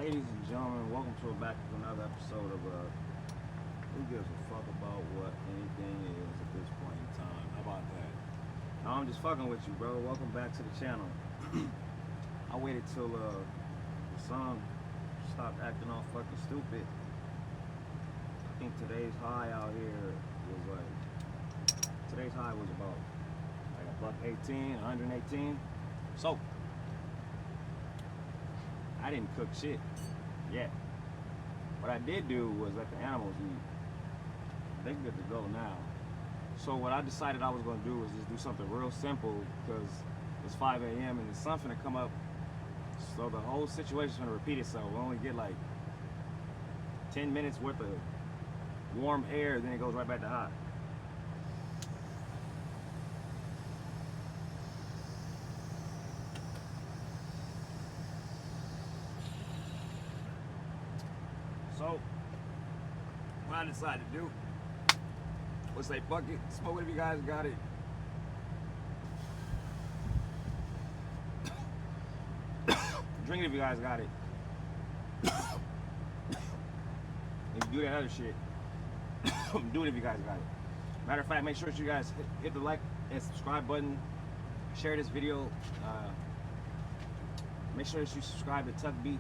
Ladies and gentlemen, welcome back to another episode of Who Gives a Fuck About What Anything Is at this point in time. How about that? No, I'm just fucking with you, bro. Welcome back to the channel. I waited till the sun stopped acting all fucking stupid. I think today's high out here was today's high was about like $118, 118. So I didn't cook shit yet. What I did do was let the animals eat. They're good to go now. So what I decided I was gonna do was just do something real simple because it's 5 a.m. and the sun's gonna come up. So the whole situation's gonna repeat itself. We'll only get like 10 minutes worth of warm air, then it goes right back to hot. So, what I decided to do was say, fuck it, smoke it if you guys got it. Drink it if you guys got it. And do that other shit. Do it if you guys got it. Matter of fact, make sure that you guys hit the like and subscribe button. Share this video. Make sure that you subscribe to TUCKBEAT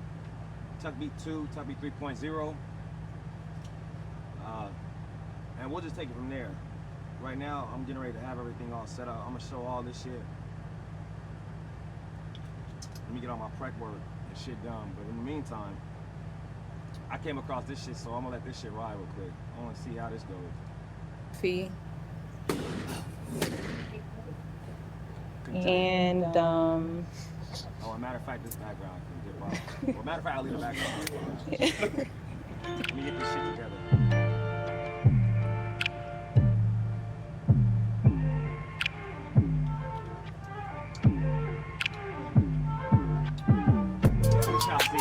2, TUCKBEAT 3.0. And we'll just take it from there. Right now, I'm getting ready to have everything all set up. I'm gonna show all this shit. Let me get all my prep work and shit done. But in the meantime, I came across this shit, so I'm gonna let this shit ride real quick. I wanna see how this goes. Fee. And oh, as a matter of fact, this background can get wild. Well, matter of fact, I'll leave the background. Let me get this shit together. We shall see.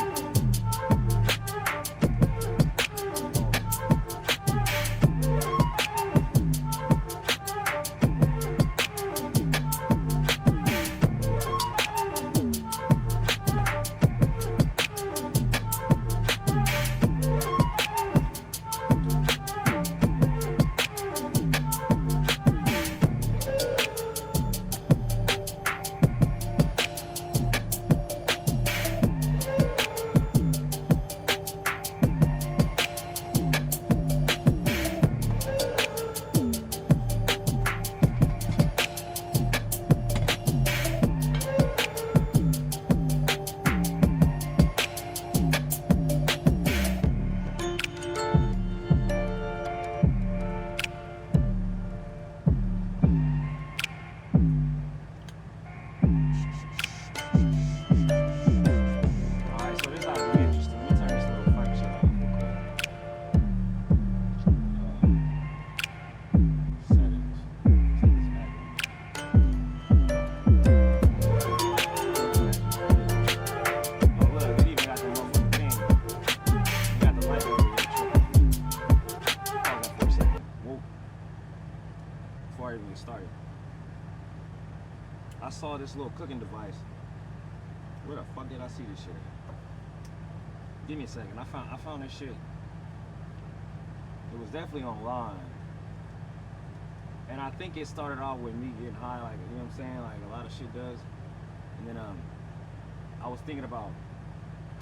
Before I even started, I saw this little cooking device. Where the fuck did I see this shit at? Give me a second. I found this shit. It was definitely online. And I think it started off with me getting high, like, you know what I'm saying? Like a lot of shit does. And then I was thinking about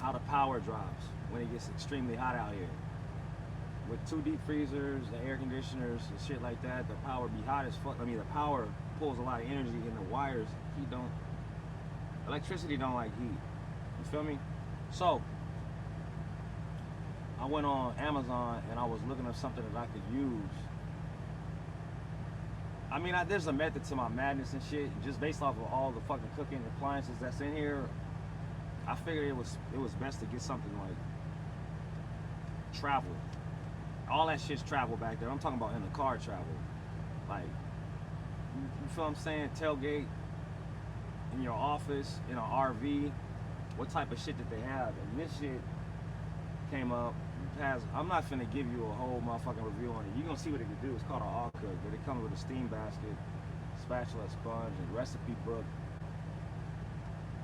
how the power drops when it gets extremely hot out here. With 2 deep freezers, the air conditioners, and shit like that, the power be hot as fuck. I mean, the power pulls a lot of energy, and the wires, electricity don't like heat. You feel me? So, I went on Amazon and I was looking up something that I could use. I mean, there's a method to my madness and shit. Just based off of all the fucking cooking appliances that's in here, I figured it was best to get something like travel. All that shit's travel back there. I'm talking about in the car travel. Like, you feel what I'm saying? Tailgate, in your office, in an RV. What type of shit that they have? And this shit came up. I'm not finna give you a whole motherfucking review on it. You're gonna see what it can do. It's called an Audecook, but it comes with a steam basket, spatula, sponge, and recipe book.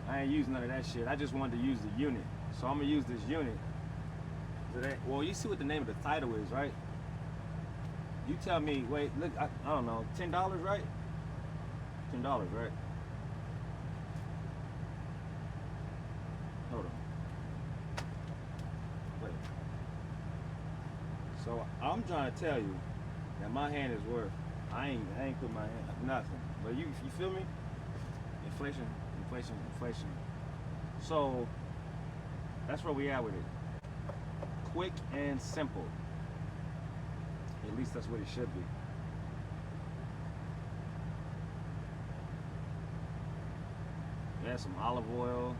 I ain't using none of that shit. I just wanted to use the unit. So I'm gonna use this unit. Well, you see what the name of the title is, right? You tell me. Wait, look. I don't know. $10, right? $10, right? Hold on. Wait. So I'm trying to tell you that my hand is worth. I ain't put my hand nothing. But you feel me? Inflation. So that's where we at with it. Quick and simple. At least that's what it should be. There's some olive oil.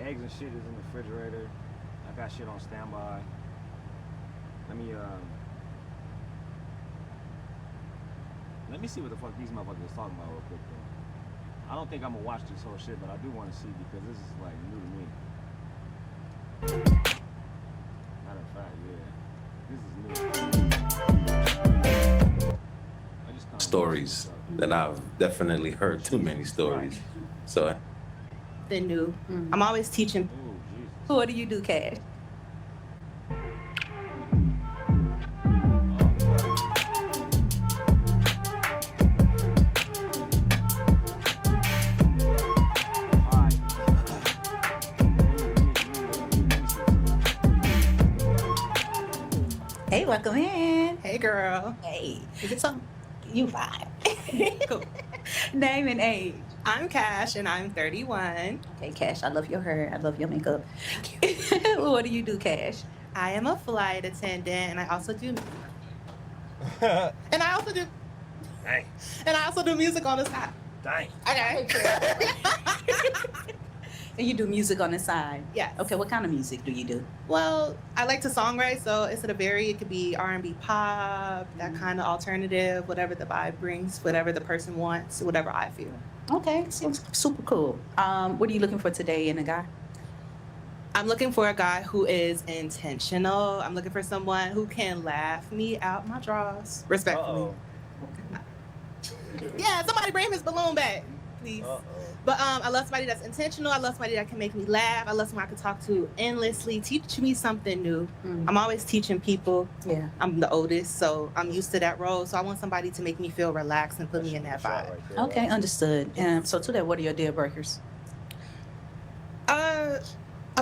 Eggs and shit is in the refrigerator. I got shit on standby. Let me see what the fuck these motherfuckers is talking about real quick though. I don't think I'm gonna watch this whole shit, but I do want to see because this is like new to me. Matter of fact, yeah. This is new. Stories that I've definitely heard too many stories. Right. So Than new. I'm always teaching. Oh, Jesus. What do you do, Cash? Hey, welcome in. Hey, girl. Hey, Is it something? you fine. Cool. Name and age. I'm Cash, and I'm 31. Okay, Cash, I love your hair. I love your makeup. What do you do, Cash? I am a flight attendant, and I also do. Dang. And I also do music on the side. Dang. Okay. And you do music on the side. Yes. Okay, what kind of music do you do? Well, I like to songwrite, so it could be R&B, pop, that kind of alternative, whatever the vibe brings, whatever the person wants, whatever I feel. Okay, seems super cool. What are you looking for today in a guy? I'm looking for a guy who is intentional. I'm looking for someone who can laugh me out my drawers, respectfully. Uh-oh. Yeah, somebody bring his balloon back, please. Uh-oh. But I love somebody that's intentional. I love somebody that can make me laugh. I love somebody I can talk to endlessly, teach me something new. I'm always teaching people. Yeah. I'm the oldest, so I'm used to that role. So I want somebody to make me feel relaxed and put me in that vibe. Right there, Okay, right? understood. So to that, what are your deal breakers? A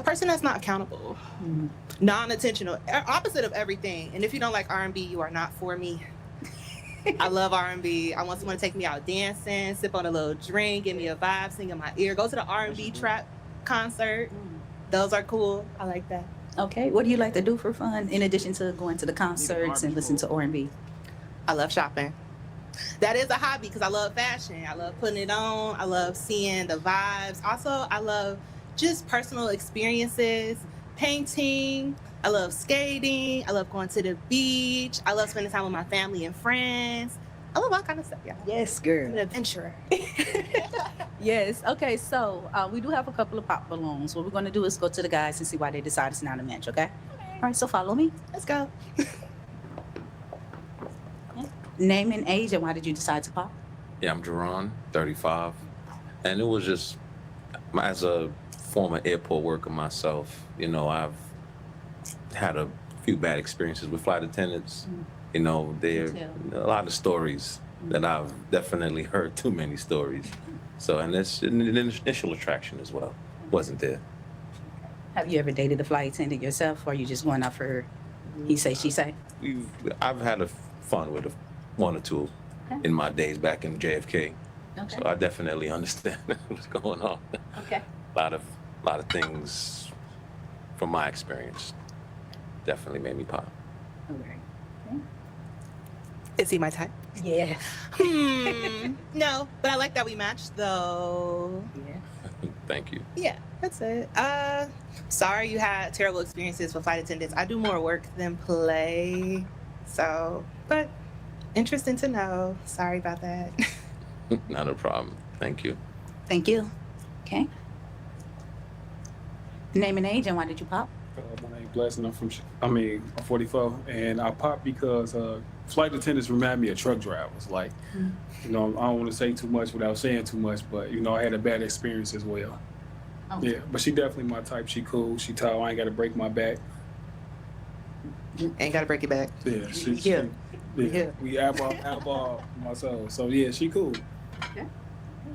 person that's not accountable, non-intentional, opposite of everything. And if you don't like R&B, you are not for me. I love R&B. I want someone to take me out dancing, sip on a little drink, give me a vibe, sing in my ear, go to the R&B trap concert. Those are cool. I like that. Okay, what do you like to do for fun in addition to going to the concerts and listening to R&B? I love shopping. That is a hobby because I love fashion. I love putting it on. I love seeing the vibes. Also, I love just personal experiences, painting. I love skating. I love going to the beach. I love spending time with my family and friends. I love all kind of stuff, yeah. Yes, I'm girl. an adventurer. Yes. Okay, so we do have a couple of pop balloons. What we're going to do is go to the guys and see why they decide it's not a match, okay? All right, so follow me. Let's go. Name and age, and why did you decide to pop? yeah, I'm Jerron, 35, and it was just as a former airport worker myself. You know, I've had a few bad experiences with flight attendants. You know, there a lot of stories that I've definitely heard too many stories. So, and it's an initial attraction as well. Wasn't there? Have you ever dated a flight attendant yourself, or you just going off for he say, she say? I've had fun with one or two in my days back in JFK. Okay. So I definitely understand what's going on. Okay. A lot of things from my experience definitely made me pop. All right. Is he my type? Yeah. No, but I like that we matched though. Yeah. Thank you. Yeah, that's it. Sorry you had terrible experiences with flight attendants. I do more work than play. So, but interesting to know. Sorry about that. Not a problem. Thank you. Thank you. Okay. Name and age, and why did you pop? My name's Bless, and I'm 44, and I popped because flight attendants remind me of truck drivers. Like, you know, I don't want to say too much without saying too much, but you know, I had a bad experience as well. Oh. Yeah, but she definitely my type. She cool. She tall. I ain't got to break my back. Ain't gotta break it back. Yeah, Yeah. yeah. We eyeball myself. So yeah, she cool.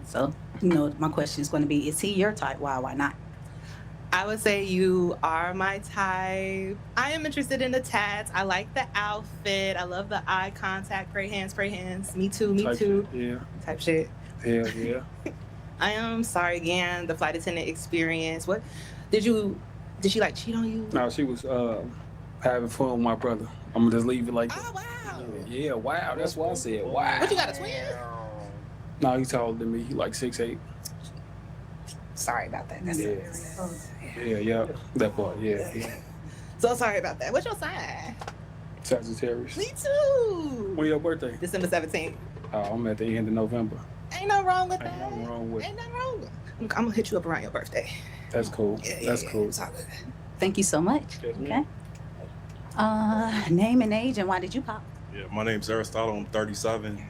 So, my question is going to be, is he your type? Why not? I would say you are my type. I am interested in the tats. I like the outfit. I love the eye contact. Pray hands, pray hands. Me too, me Type too. shit, yeah. Type shit. Hell yeah. I am sorry again, the flight attendant experience. What did she like cheat on you? No, she was having fun with my brother. I'm gonna just leave it like that. Oh wow. Yeah, wow. That's why I said wow. What, you got a twin? No, he's taller than me. He like 6'8". Sorry about that. That's Yeah. That part, yeah. so sorry about that. What's your sign? Sagittarius. Me too. When your birthday? December 17th. Oh, I'm at the end of November. Ain't nothing wrong with Ain't that. nothing wrong with it. Ain't nothing wrong with it. I'm gonna hit you up around your birthday. That's cool. That's cool. It's all good. Thank you so much. Yes, Okay. Name and age, and why did you pop? Yeah, my name's Aristotle. I'm 37.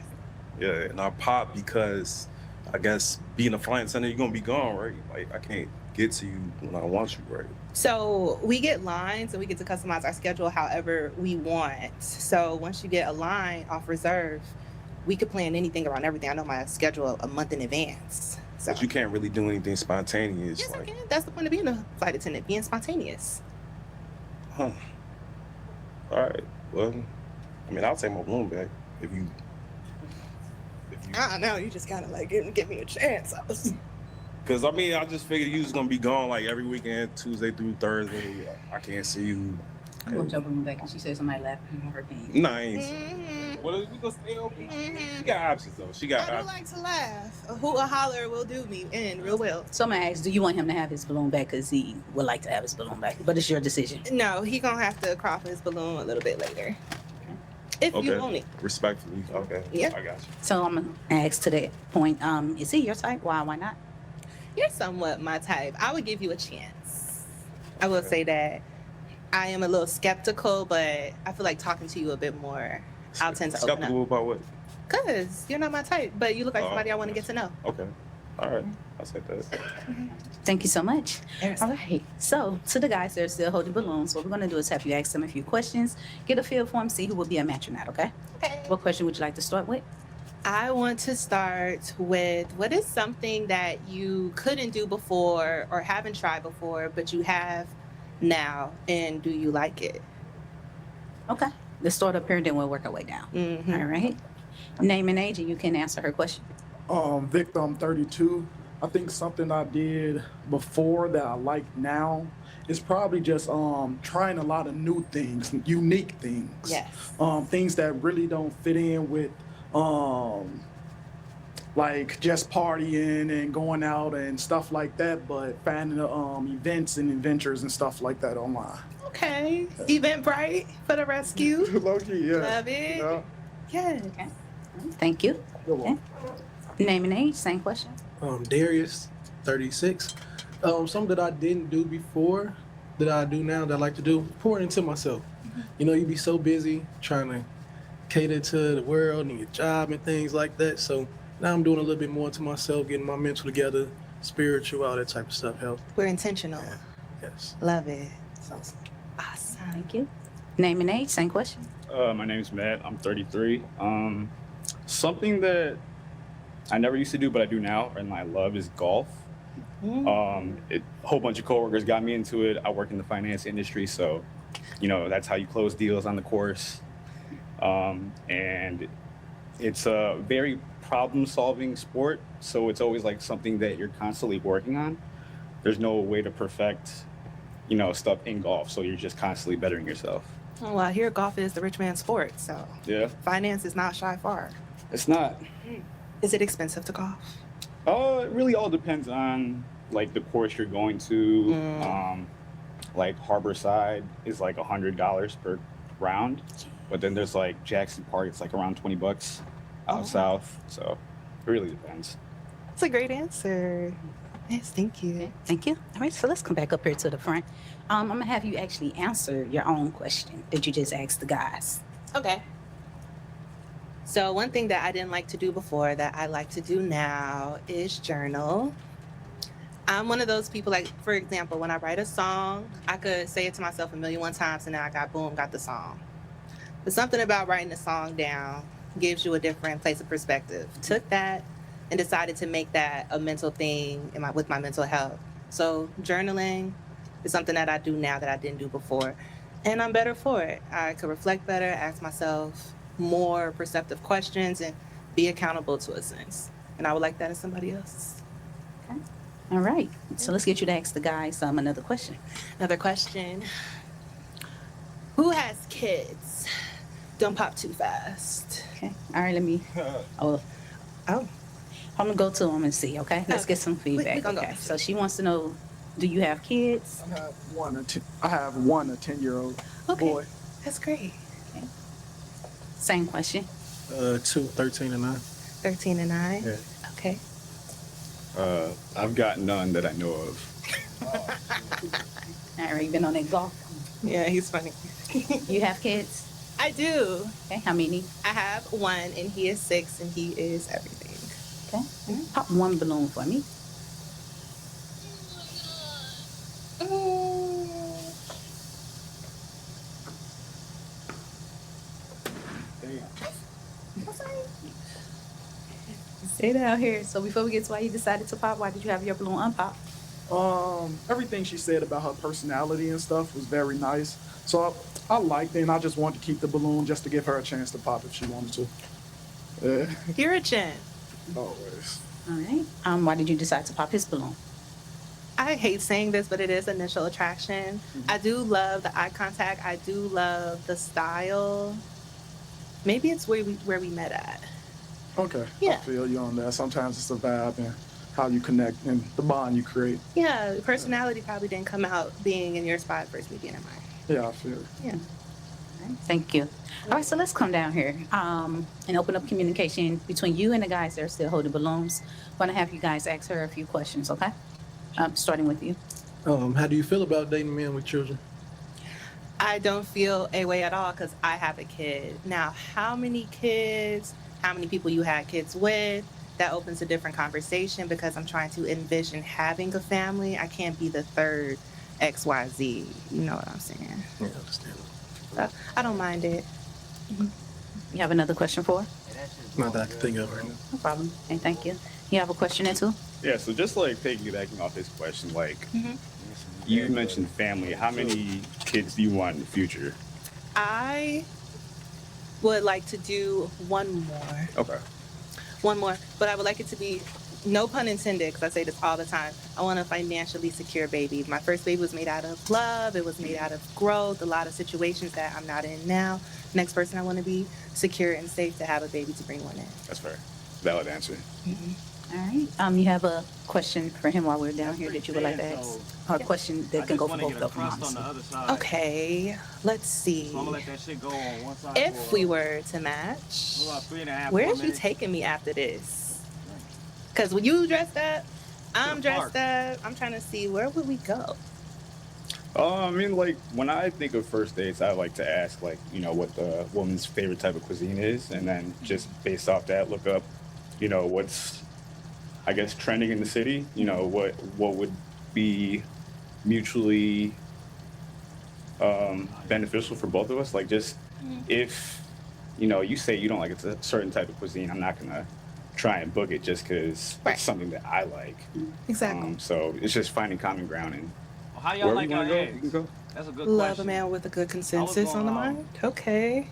Yeah, and I pop because I guess being a flight attendant, you're gonna be gone, right? Like I can't get to you when I want you, right? So we get lines and we get to customize our schedule however we want. So once you get a line off reserve, we could plan anything around everything. I know my schedule a month in advance. So But you can't really do anything spontaneous. yes, I Like, can. That's the point of being a flight attendant, being spontaneous. huh? All right. Well, I mean, I'll take my balloon back if you. I don't know. You just kind of like give me a chance. Because I mean, I just figured you was gonna be gone like every weekend, Tuesday through Thursday. I can't see you. I want your balloon back, and she said somebody laughed in her pants. No, I ain't. Mhm. What is we gonna stay open? Mhm. She got options though. She got I do options. like to laugh. A hoot, a holler will do me in real well. So I'm gonna ask, do you want him to have his balloon back? Because he would like to have his balloon back, but it's your decision. No, he gonna have to crawl for his balloon a little bit later. If you want it. Respectfully. Okay. Yeah. I got you. So I'm gonna ask to that point, is he your type? Why not? You're somewhat my type. I would give you a chance. I will say that I am a little skeptical, but I feel like talking to you a bit more, I'll tend to open Skeptical up. about what? Because you're not my type, but you look like Oh, somebody I want to get to know. Okay. All right. I'll say that. Thank you so much. Yes. All right. So to the guys that are still holding balloons, what we're gonna do is have you ask them a few questions, get a feel for them, see who will be a match or not. Okay. Okay. What question would you like to start with? I want to start with what is something that you couldn't do before or haven't tried before, but you have now, and do you like it? Okay. Let's start up here and then we'll work our way down. Mm-hmm. All right. Name and age, and you can answer her question. Victor, I'm 32. I think something I did before that I like now is probably just trying a lot of new things, unique things. Yes. Things that really don't fit in with like just partying and going out and stuff like that, but finding events and adventures and stuff like that online. Okay. Eventbrite for the rescue. Low-key, yeah. Love it. Yeah. Yeah. Thank you. You're welcome. Name and age, same question. Darius, 36. Something that I didn't do before that I do now that I like to do, pour into myself. You know, you be so busy trying to cater to the world and your job and things like that. So now I'm doing a little bit more to myself, getting my mental together, spiritual, all that type of stuff help. We're intentional. Yes. Love it. Awesome. Awesome. Thank you. Name and age, same question. My name's Matt. I'm 33. Something that I never used to do, but I do now, and I love is golf. A whole bunch of coworkers got me into it. I work in the finance industry, so that's how you close deals on the course. And it's a very problem-solving sport, so it's always like something that you're constantly working on. There's no way to perfect, stuff in golf, so you're just constantly bettering yourself. Well, I hear golf is the rich man's sport, so Yeah, finance is not shy far. it's not. Is it expensive to golf? It really all depends on like the course you're going to. Like Harborside is like $100 per round, but then there's like Jackson Park, it's like around $20 out south. So it really depends. That's a great answer. Yes, thank you. Thank you. All right, so let's come back up here to the front. I'm gonna have you actually answer your own question that you just asked the guys. Okay. So one thing that I didn't like to do before that I like to do now is journal. I'm one of those people, like, for example, when I write a song, I could say it to myself a million one times and then I got the song. But something about writing a song down gives you a different place of perspective. Took that and decided to make that a mental thing with my mental health. So journaling is something that I do now that I didn't do before. And I'm better for it. I could reflect better, ask myself more perceptive questions, and be accountable to a sense. And I would like that in somebody else. Okay. All right. So let's get you to ask the guys another question. Another question. Who has kids? Don't pop too fast. Okay. All right. Let me. Oh. Oh. I'm gonna go to them and see. Okay. Let's get some feedback. We gonna go. Okay. So she wants to know, do you have kids? I have one a 10-year-old Okay. boy. That's great. Same question. 2, 13 and 9. 13 and 9. Yeah. Okay. I've got none that I know of. All right. You been on that golf? Yeah, he's funny. You have kids? I do. Okay. How many? I have one, and he is 6, and he is everything. Okay. Pop one balloon for me. Stay down here. So before we get to why you decided to pop, why did you have your balloon unpop? Everything she said about her personality and stuff was very nice. So I liked it, and I just wanted to keep the balloon just to give her a chance to pop if she wanted to. You're a gent. Always. All right. Why did you decide to pop his balloon? I hate saying this, but it is initial attraction. I do love the eye contact. I do love the style. Maybe it's where we met at. Okay. Yeah. I feel you on that. Sometimes it's the vibe and how you connect and the bond you create. Yeah, personality probably didn't come out being in your spot first weekend in mine. Yeah, I feel it. Yeah. All right, thank you. All right, so let's come down here and open up communication between you and the guys that are still holding balloons. I'm going to have you guys ask her a few questions, okay? Starting with you. How do you feel about dating men with children? I don't feel a way at all because I have a kid. Now, how many kids, how many people you had kids with, that opens a different conversation because I'm trying to envision having a family. I can't be the third XYZ. You know what I'm saying? Yeah, I understand. So, I don't mind it. You have another question for her? Not that I can think of right now. No problem. Okay, thank you. You have a question or two? Yeah, so just like piggybacking off this question, like you mentioned family. How many kids do you want in the future? I would like to do one more. Okay. One more. But I would like it to be, no pun intended, because I say this all the time. I want a financially secure baby. My first baby was made out of love. It was made out of growth, a lot of situations that I'm not in now. Next person, I want to be secure and safe to have a baby to bring one in. That's fair. Valid answer. All right. You have a question for him while we're down here that you would like to ask? A question that can go for both of them, honestly. Okay, let's see. So I'm gonna let that shit go on one side. If we were to match, about 3.5, where 4 is you minutes. taking me after this? Because when you dressed up, I'm the dressed up. I'm trying to see, where would we go? I mean, like when I think of first dates, I like to ask, like, you know, what the woman's favorite type of cuisine is, and then just based off that, look up, you know, what's, I guess, trending in the city. You know, what would be mutually beneficial for both of us. Like, just if, you know, you say you don't like a certain type of cuisine, I'm not gonna try and book it just because Right. it's something that I like. Exactly. So it's just finding common ground and How y'all wherever like you your want to go, eggs? you can go. That's a good Love question. a man with a good consensus on the going, mind. Okay.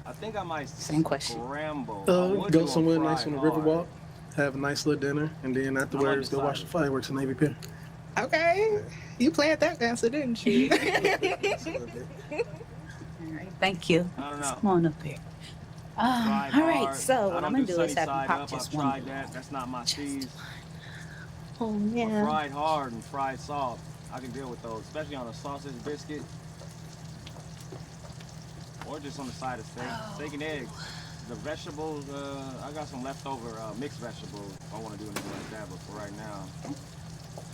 I think I might Same question. scramble. Go somewhere nice on the Riverwalk, have a nice little dinner, and then afterwards go watch the undecided. fireworks in Navy Pier. Okay. You planned that dancer, didn't you? All right. Thank you. I don't know. Come on up here. Fried All right. hard. So I what I'm don't going to do is sunny have you side pop up. just I've one. tried that. That's not my cheese. Oh, But yeah. fried hard and fried soft, I can deal with those, especially on a sausage biscuit. Or just on the side of steak. Steak and eggs. The vegetables, I got some leftover mixed vegetables. If I want to do anything like that, but for right now,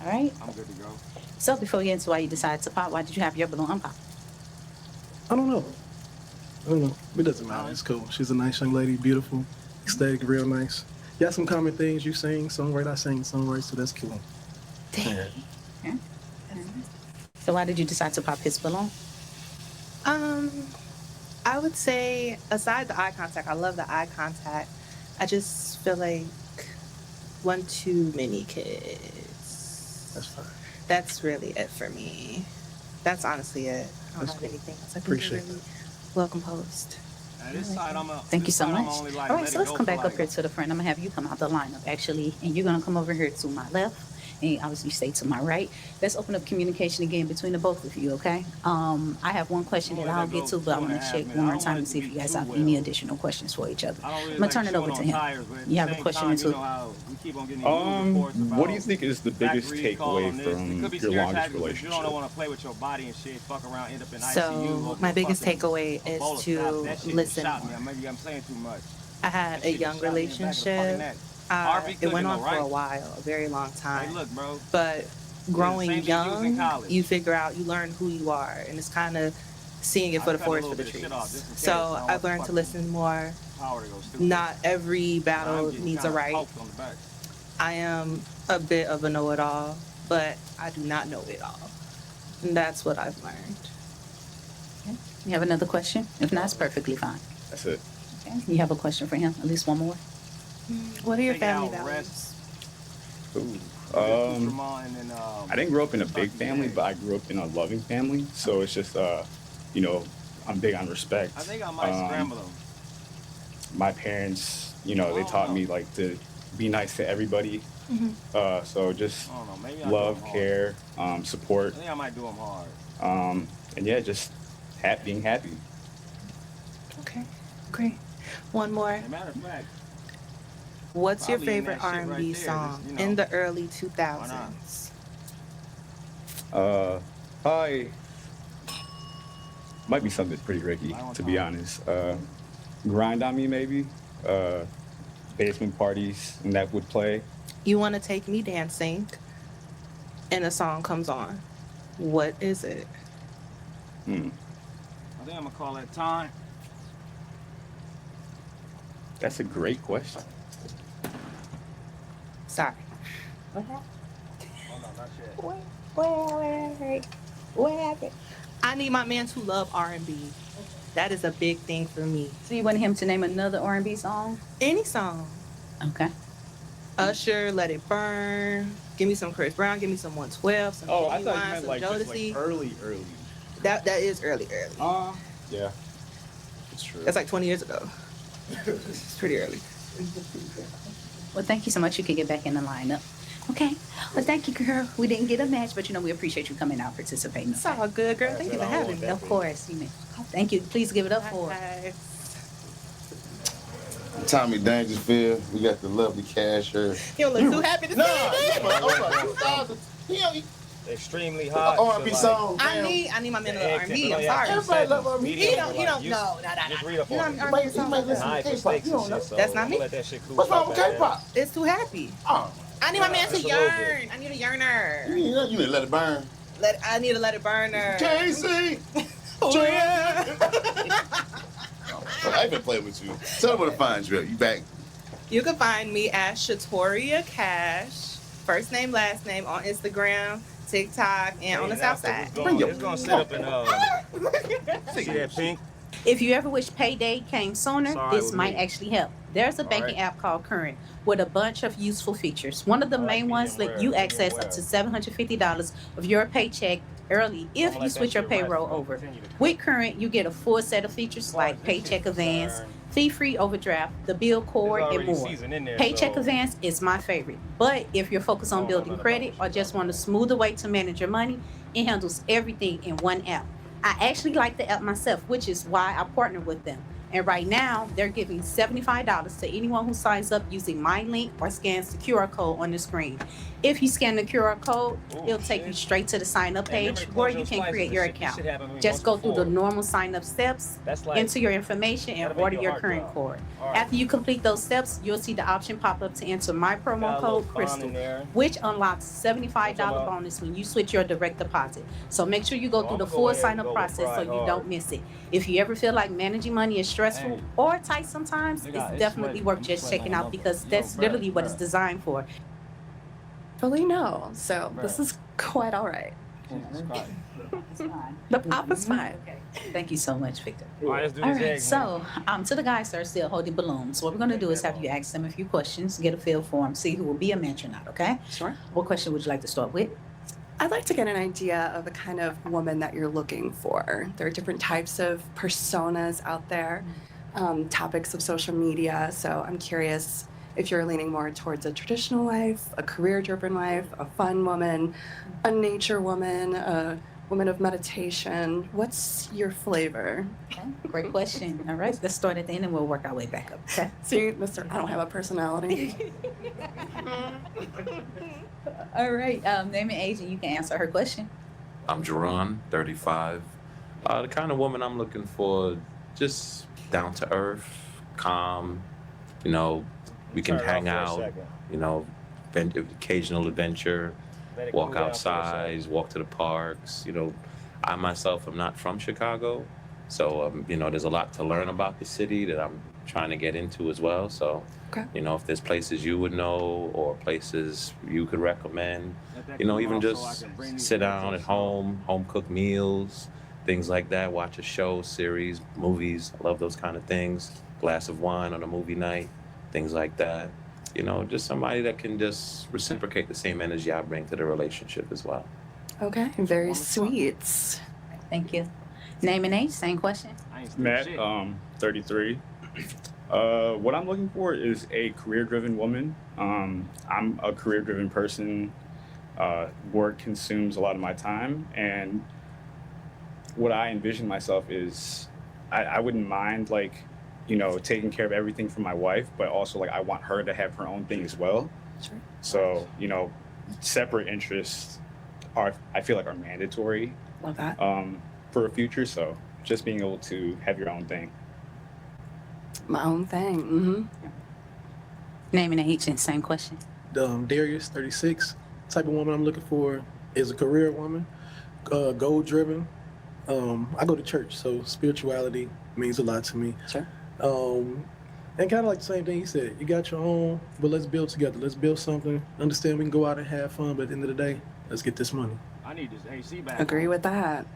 All right. I'm good to go. So before we get into why you decided to pop, why did you have your balloon unpop? I don't know. It doesn't matter. It's cool. She's a nice young lady, beautiful, aesthetic, real nice. Got some common things. You sing, songwrite. I sing, songwrite, so that's cool. Okay. So why did you decide to pop his balloon? I would say aside the eye contact, I love the eye contact. I just feel like one too many kids. That's fine. That's really it for me. That's honestly it. I don't That's have cool. anything else. I think Appreciate you're really well composed. Thank you so much. All right, so let's come back up here to the front. I'm gonna have you come out the lineup actually, and you're gonna come over here to my left, and obviously stay to my right. Let's open up communication again between the both of you, okay? I have one question that I'll get to, but I want to check one more time and see if you guys have any additional questions for each other. I'm gonna turn it over to him. You have a question too? What do you think is the biggest takeaway from your longest You relationship? don't want to play with your body and shit, fuck around, end up in ICU. So my biggest takeaway is to listen Shot me. more. Maybe I'm saying too much. I had a young relationship. It went on for a while, a very long Hey, time. look, bro. But growing same shit you was in young, college. you figure out, you learn who you are, and it's kind of seeing it for the cut a forest little for the bit of trees. shit off just in case. So I don't want I've to learned fuck to with listen more. Power to go stupid. Not every I'm battle getting needs a kinda right. poked on the back. I am a bit of a know-it-all, but I do not know it all. And that's what I've learned. You have another question? If not, it's perfectly fine. That's it. Okay. You have a question for him? At least one more? What are your Take it family out, values? rest. Ooh. And then, I didn't grow up in a big family, but I grew up in a loving family. So it's just, you know, I'm big on respect. I think I might scramble them. My parents, you know, they taught me like to be nice to everybody. So just I don't know. Maybe I'll love, do 'em hard. care, I support, think I might do them hard. and yeah, just being happy. Okay, great. One more. As a matter of fact, What's your Probably in favorite that shit R&B right there, song just, you know. in the early not? 2000s? I might be something pretty Ricky, to be honest. Grind on me, maybe. Basement parties, and that would play. You want to take me dancing, and a song comes on. What is it? I think I'm gonna call that time. That's a great question. Sorry. Oh no, not yet. What happened? I need my man to love R&B. That is a big thing for me. So you want him to name another R&B song? Any song. Okay. Usher, Let It Burn. Give me some Chris Brown. Give me some 112. Some Oh, I Genuine, thought you meant some like just Jodeci. like early. That is early. Yeah. It's true. That's like 20 years ago. It's pretty early. Well, thank you so much. You can get back in the lineup. Okay. Well, thank you, girl. We didn't get a match, but we appreciate you coming out, participating. It's all good, girl. Thank you for having me. Of course. You may. Thank you. Please give it up for her. Bye. Tommy Dangerfield. We got the lovely Cash here. You don't look too happy to see me. Extremely hot. R&B song. I need my man to love R&B. I'm sorry. Everybody love R&B. He don't. No. Just read up You know on it. R&B song like that. High for steaks and shit, so That's not me. let that shit cool. What's wrong with K-pop? It's too happy. Oh, I need my man to Just a little bit. yearn. I need a yearner. you need to let it burn. I need to let it burner. Casey. Oh, yeah. I ain't been playing with you. Tell them where to find you. You back? You can find me at Shatoria Cash, first name, last name, on Instagram, TikTok, and on the South Side. It's gonna sit up in see that pink? If you ever wish payday came sooner, Sorry, this with might me. actually help. There's a banking app called Current with a bunch of useful features. One of the main ones let you access up to $750 of your paycheck early if you switch your payroll over. With Current, you get a full set of features like paycheck advance, fee-free overdraft, the bill cord, and more. Paycheck advance is my favorite, but if you're focused on building credit or just want a smoother way to manage your money, it handles everything in one app. I actually like the app myself, which is why I partner with them. And right now, they're giving $75 to anyone who signs up using my link or scans the QR code on the screen. If you scan the QR code, it'll take you straight to the sign up page where you can create your account. Just go through the normal sign up steps, enter your information, and order your current card. After you complete those steps, you'll see the option pop up to enter my promo code Crystal, which unlocks $75 bonus when you switch your direct deposit. So make sure you go through the full sign up process so you don't miss it. If you ever feel like managing money is stressful or tight sometimes, it's definitely worth just checking out because that's literally what it's designed for. Respectfully, no. So this is quite all right. It's fine. The pop is fine. Okay. Thank you so much, Victor. All right, let's do All this right, egg, so to the guys that are still holding balloons, what we're gonna do is have you ask them a few questions, get a feel for them, see who will be a match or not, okay? Sure. What question would you like to start with? I'd like to get an idea of the kind of woman that you're looking for. There are different types of personas out there, topics of social media. So I'm curious if you're leaning more towards a traditional wife, a career-driven wife, a fun woman, a nature woman, a woman of meditation. What's your flavor? Okay, great question. All right, let's start at the end and we'll work our way back up, okay? See, Mr. I don't have a personality. All right, name and age, and you can answer her question. I'm Jerron, 35. The kind of woman I'm looking for, just down to earth, calm. You know, we can Turn it off hang for a out. second. You know, occasional adventure, Let it walk cool down for a second. outside, walk to the parks. You know, I myself am not from Chicago, so you know, there's a lot to learn about the city that I'm trying to get into as well. So, Okay. you know, if there's places you would know or places you could recommend, Let that you know, cool even off so just I can bring these sit eggs down up at slow. home cook meals, things like that, watch a show, series, movies. I love those kind of things. Glass of wine on a movie night, things like that. You know, just somebody that can just reciprocate the same energy I bring to the relationship as well. Okay, very sweet. Thank you. Name and age, same question. I ain't still Matt, shit. 33. What I'm looking for is a career-driven woman. I'm a career-driven person. Work consumes a lot of my time, and what I envision myself is I wouldn't mind, like, you know, taking care of everything for my wife, but also, like, I want her to have her own thing as well. Sure. So, you know, separate interests I feel like are mandatory Love that. for a future. So just being able to have your own thing. My own thing. Mm-hmm. Name and age, and same question. Darius, 36. Type of woman I'm looking for is a career woman, goal driven. I go to church, so spirituality means a lot to me. Sure. And kind of like the same thing he said. You got your own, but let's build together. Let's build something. Understand we can go out and have fun, but at the end of the day, let's get this money. I need this AC back. Agree with that.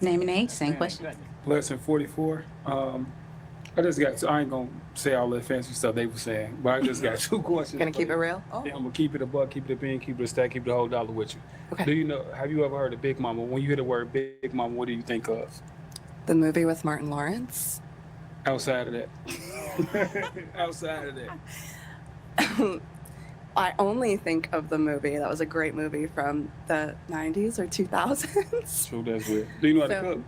Name and age, same Man, question. cut it. Lesson 44. I just got, I ain't gonna say all the fancy stuff they were saying, but I just got two questions. Gonna keep it real? Oh. Yeah, I'm gonna keep it a buck, keep it a bean, keep it a stack, keep the whole dollar with you. Okay. Do you know, have you ever heard of Big Mama? When you hear the word Big Mama, what do you think of? The movie with Martin Lawrence? Outside of that. Outside of that. I only think of the movie. That was a great movie from the 90s or 2000s. True, that's weird. Do you know how to So- cook?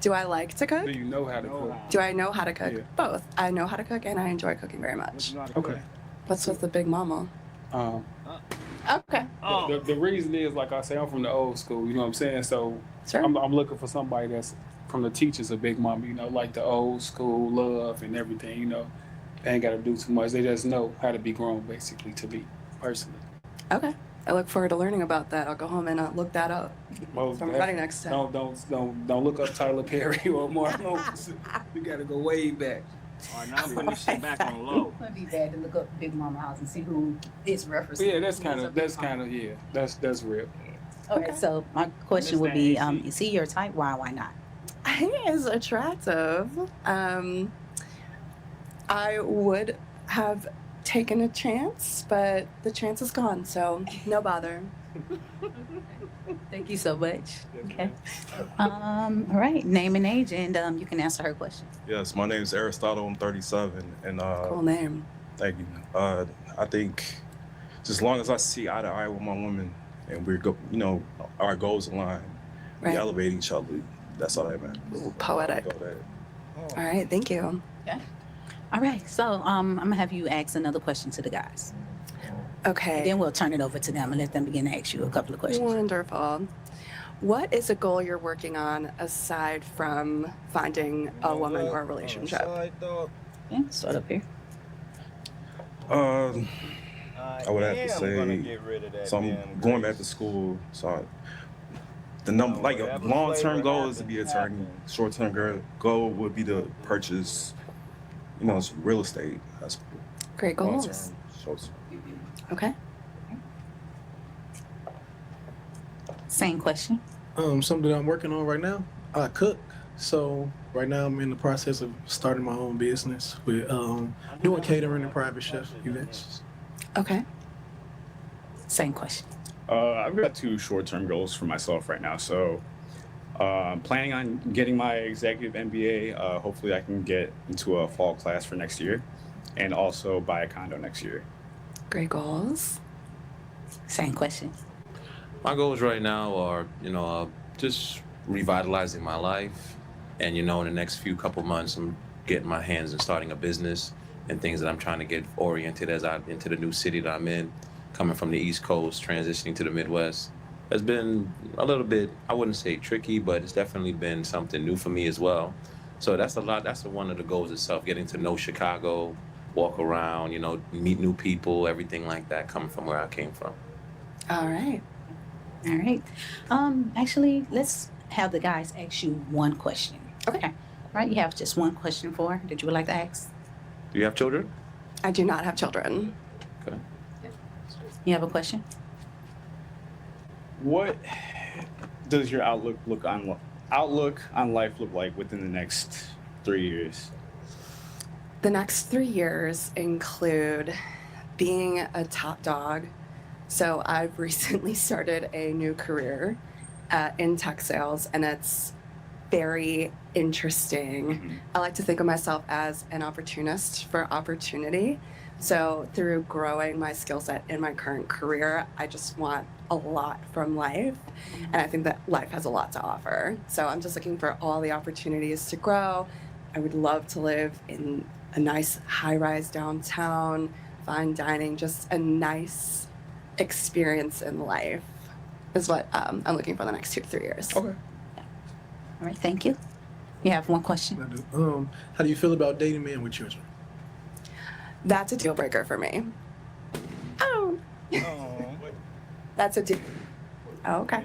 Do I like to cook? Do you know how to cook? Do I know how to cook? Yeah. Both. I know how to cook and I enjoy cooking very What much. you know how to Okay. cook? What's with the Big Mama? Okay. Oh, The reason is, like I say, I'm from the old school, you know what I'm saying? So Sure. I'm looking for somebody that's from the teachers of Big Mama, you know, like the old school love and everything, you know. They ain't got to do too much. They just know how to be grown, basically, to be personally. Okay. I look forward to learning about that. I'll go home and look that up Most for my def- wedding next time. Don't look up Tyler Perry or Mark Lawrence. You got to go way back. all right, now I'm putting this shit back on low. It would be bad to look up Big Mama house and see who is referencing. Yeah, that's kind of yeah. That's real. Okay, so my question would be, is he your type? Why not? He is attractive. I would have taken a chance, but the chance is gone, so no bother. Thank you so much. Okay. All right, name and age, and you can answer her question. Yes, my name is Aristotle. I'm 37, and Cool name. thank you. I think just as long as I see eye to eye with my woman, and we're you know, our goals align, we Right. elevate each other. That's all that matters. Ooh, poetic. Go there. All right, thank you. All right, so I'm gonna have you ask another question to the guys. Okay. Then we'll turn it over to them and let them begin to ask you a couple of questions. Wonderful. What is a goal you're working on aside from finding a woman or a relationship? Yeah, start up here. I would have to say, so I'm going back to school. So the number, like a long-term goal is to be an attorney. Short-term goal would be to purchase, you know, real estate. That's Great long-term. goals. Short-term. Okay. Same question. Something that I'm working on right now. I cook. So right now I'm in the process of starting my own business with doing catering and private chef events. Okay. Same question. I've got 2 short-term goals for myself right now. So, planning on getting my executive MBA. Hopefully, I can get into a fall class for next year, and also buy a condo next year. Great goals. Same question. My goals right now are, just revitalizing my life. And, in the next couple months, I'm getting my hands and starting a business and things that I'm trying to get oriented into the new city that I'm in, coming from the East Coast, transitioning to the Midwest. Has been a little bit, I wouldn't say tricky, but it's definitely been something new for me as well. So that's a lot. That's one of the goals itself, getting to know Chicago, walk around, meet new people, everything like that, coming from where I came from. All right. All right. Actually, let's have the guys ask you one question. Okay. All right. You have just one question for her that you would like to ask. Do you have children? I do not have children. Okay. You have a question? What does your outlook on life look like within the next 3 years? The next 3 years include being a top dog. So I've recently started a new career in tech sales, and it's very interesting. Mm-hmm. I like to think of myself as an opportunist for opportunity. So through growing my skill set in my current career, I just want a lot from life. And I think that life has a lot to offer. So I'm just looking for all the opportunities to grow. I would love to live in a nice high-rise downtown, fine dining, just a nice experience in life is what I'm looking for the next 2 to 3 years. Okay. All right. Thank you. You have one question? I do. How do you feel about dating men with children? That's a deal breaker for me. Oh. That's a deal. Oh, okay.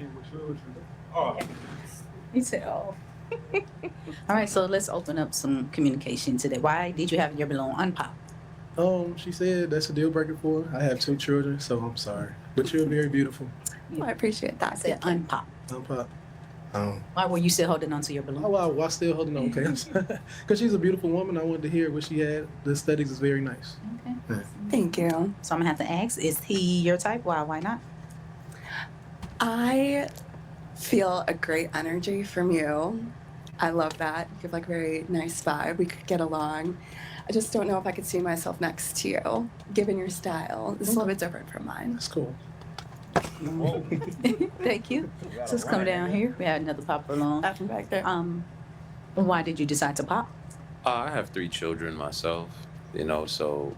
He said, oh. All right. So let's open up some communication today. Why did you have your balloon unpopped? She said that's a deal breaker for her. I have 2 children, so I'm sorry. But you're very beautiful. Well, I appreciate that. I said unpopped. Unpopped. Why were you still holding on to your balloon? Oh, wow. Why still holding on? Okay. Because she's a beautiful woman. I wanted to hear what she had. The aesthetics is very nice. Okay. Yeah. Thank you. So I'm gonna have to ask: is he your type? Why not? I feel a great energy from you. I love that. You have like a very nice vibe. We could get along. I just don't know if I could see myself next to you, given your style. It's a little bit different from mine. That's cool. Thank you. So let's come down here. We had another pop balloon. That from back there. Why did you decide to pop? I have 3 children myself, so,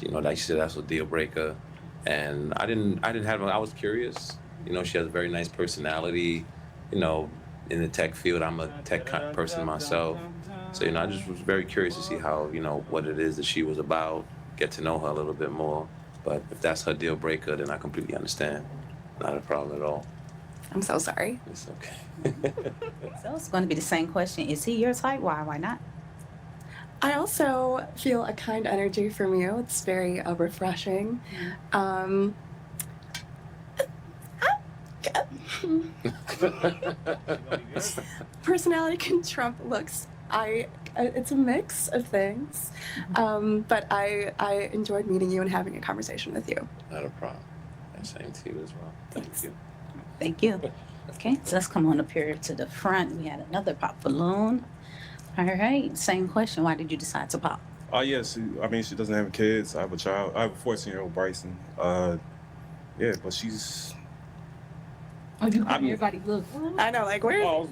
like you said, that's a deal breaker. And I was curious. She has a very nice personality, in the tech field. I'm a tech person myself. So, I just was very curious to see how, what it is that she was about, get to know her a little bit more. But if that's her deal breaker, then I completely understand. Not a problem at all. I'm so sorry. It's okay. So it's going to be the same question. Is he your type? Why not? I also feel a kind energy from you. It's very refreshing. Personality can trump looks. It's a mix of things, but I enjoyed meeting you and having a conversation with you. Not a problem. And same to you as well. Thank you. Thank you. Okay, so let's come on up here to the front. We had another pop balloon. All right, same question. Why did you decide to pop? Yes. She doesn't have kids. I have a child. I have a 14-year-old Bryson. Yeah, but she's. Oh, you got everybody look. I know, like where? Oh.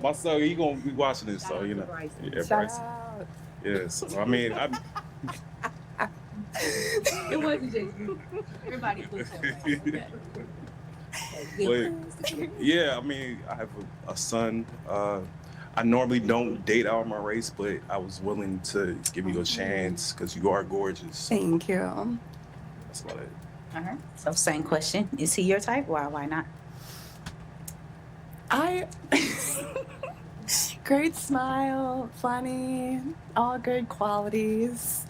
My son, he gonna be watching this, so Yeah, Bryson. Yes. It wasn't Jason. Everybody looks Yeah, I have a son. I normally don't date out of my race, but I was willing to give you a chance because you are gorgeous. Thank you. That's about it. All right. So same question. Is he your type? Why not? Great smile, funny, all good qualities.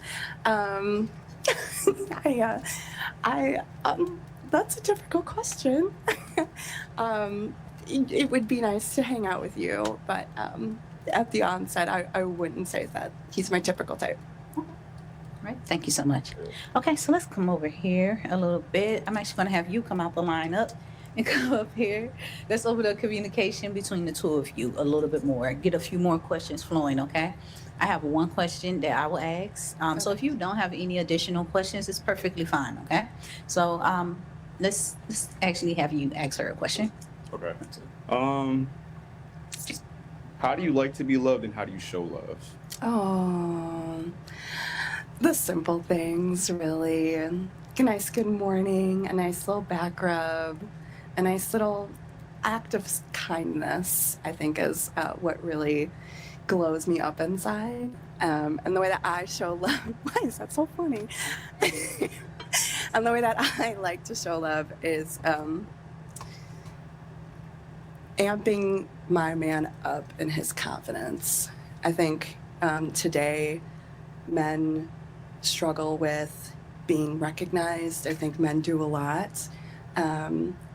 That's a difficult question. It would be nice to hang out with you, but at the onset, I wouldn't say that he's my typical type. All right, thank you so much. Okay, so let's come over here a little bit. I'm actually gonna have you come out the lineup and come up here. Let's open up communication between the two of you a little bit more. Get a few more questions flowing, okay? I have one question that I will ask. So if you don't have any additional questions, it's perfectly fine, okay? So let's actually have you ask her a question. Okay. How do you like to be loved and how do you show love? Oh, the simple things, really. A nice good morning, a nice little back rub, a nice little act of kindness, I think is what really glows me up inside. And the way that I show love, why is that so funny? And the way that I like to show love is amping my man up in his confidence. I think today men struggle with being recognized. I think men do a lot.